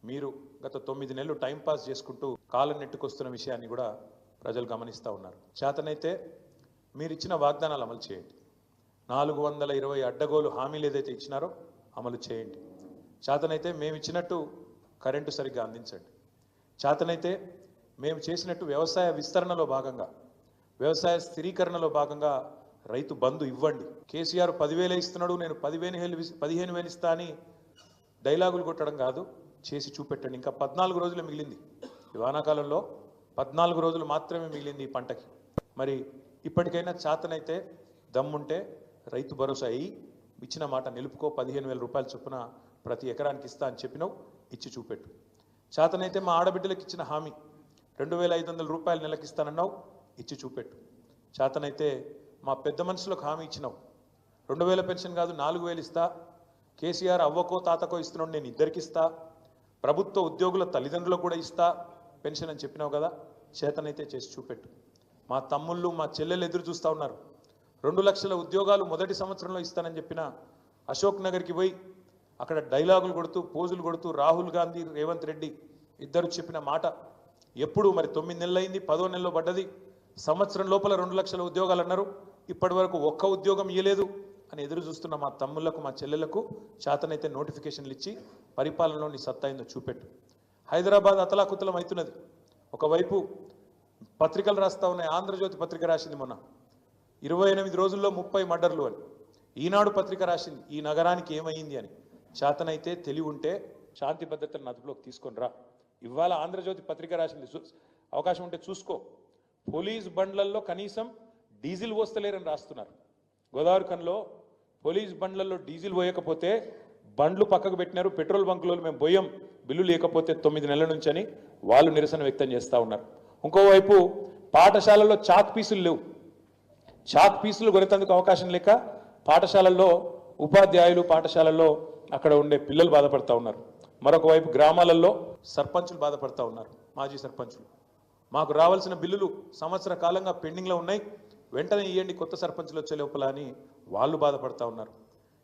మీరు గత 9 నెలలు టైం పాస్ చేసుకుంటూ కాలం నెట్టుకొస్తున్న విషయాన్ని కూడా ప్రజలు గమనిస్తూ ఉన్నారు. చేతనైతే మీరు ఇచ్చిన వాగ్దానాలు అమలు చేయండి. 420 అడ్డగోలు హామీలు ఏదైతే ఇచ్చినారో అమలు చేయండి. చేతనైతే మేము ఇచ్చినట్టు కరెంటు సరిగ్గా అందించండి. చేతనైతే మేము చేసినట్టు వ్యవసాయ విస్తరణలో భాగంగా, వ్యవసాయ స్థిరీకరణలో భాగంగా రైతు బంధు ఇవ్వండి. కేసీఆర్ 10,000 ఇస్తున్నాడు, నేను 15,000 ఇస్తా అని డైలాగులు కొట్టడం కాదు, చేసి చూపెట్టండి. ఇంకా 14 రోజులు మిగిలింది. ఈ వానాకాలంలో 14 రోజులు మాత్రమే మిగిలింది ఈ పంటకి. మరి ఇప్పటికైనా చేతనైతే దమ్ముంటే రైతు భరోసా అయ్యి ఇచ్చిన మాట నిలుపుకో. 15,000 రూపాయల చొప్పున ప్రతి ఎకరానికి ఇస్తా అని చెప్పినావు, ఇచ్చి చూపెట్టు. చేతనైతే మా ఆడబిడ్డలకు ఇచ్చిన హామీ 2,500 రూపాయలు నెలకి ఇస్తానన్నావు, ఇచ్చి చూపెట్టు. చేతనైతే మా పెద్ద మనుషులకు హామీ ఇచ్చినావు, 2,000 పెన్షన్ కాదు 4,000 ఇస్తా. కేసీఆర్ అవ్వకో తాతకో ఇస్తున్నాడు, నేను ఇద్దరికి ఇస్తా. ప్రభుత్వ ఉద్యోగుల తల్లిదండ్రులకు కూడా ఇస్తా పెన్షన్ అని చెప్పినావు కదా, చేతనైతే చేసి చూపెట్టు. మా తమ్ముళ్ళు మా చెల్లెలు ఎదురు చూస్తూ ఉన్నారు. 2 లక్షల ఉద్యోగాలు మొదటి సంవత్సరంలో ఇస్తానని చెప్పిన అశోక్ నగర్కి పోయి అక్కడ డైలాగులు కొడుతూ పోజులు కొడుతూ రాహుల్ గాంధీ రేవంత్ రెడ్డి ఇద్దరు చెప్పిన మాట ఎప్పుడు మరి 9 నెలలు అయింది, 10వ నెలలో పడ్డది. సంవత్సరం లోపల 2 లక్షల ఉద్యోగాలు అన్నారు, ఇప్పటి వరకు ఒక్క ఉద్యోగం ఇవ్వలేదు అని ఎదురు చూస్తున్న మా తమ్ముళ్లకు మా చెల్లెలకు చేతనైతే నోటిఫికేషన్లు ఇచ్చి పరిపాలనలో నీ సత్తా అయిందో చూపెట్టు. హైదరాబాద్ అతలాకుతలం అవుతున్నది. ఒకవైపు పత్రికలు రాస్తా ఉన్నాయి. ఆంధ్రజ్యోతి పత్రిక రాసింది మొన్న 28 రోజుల్లో 30 మర్డర్లు అని. ఈనాడు పత్రిక రాసింది ఈ నగరానికి ఏమైంది అని. చేతనైతే తెలివి ఉంటే శాంతి భద్రతలను అదుపులోకి తీసుకొని రా. ఇవాళ ఆంధ్రజ్యోతి పత్రిక రాసింది, అవకాశం ఉంటే చూసుకో. పోలీస్ బండ్లల్లో కనీసం డీజిల్ పోస్తలేరని రాస్తున్నారు. గోదావరి కన్లో పోలీస్ బండ్లలో డీజిల్ పోయకపోతే బండ్లు పక్కకు పెట్టినారు. పెట్రోల్ బంకులలో మేము పోయాం బిల్లు లేకపోతే 9 నెలల నుంచి అని వాళ్ళు నిరసన వ్యక్తం చేస్తూ ఉన్నారు. ఇంకోవైపు పాఠశాలల్లో చాక్ పీసులు లేవు. చాక్ పీసులు కొనేందుకు అవకాశం లేక పాఠశాలల్లో ఉపాధ్యాయులు పాఠశాలల్లో అక్కడ ఉండే పిల్లలు బాధపడుతూ ఉన్నారు. మరొక వైపు గ్రామాలలో సర్పంచులు బాధపడుతూ ఉన్నారు. మాజీ సర్పంచులు మాకు రావాల్సిన బిల్లులు సంవత్సర కాలంగా పెండింగ్లో ఉన్నాయి, వెంటనే ఇవ్వండి కొత్త సర్పంచులు వచ్చే లోపల అని వాళ్ళు బాధపడుతూ ఉన్నారు.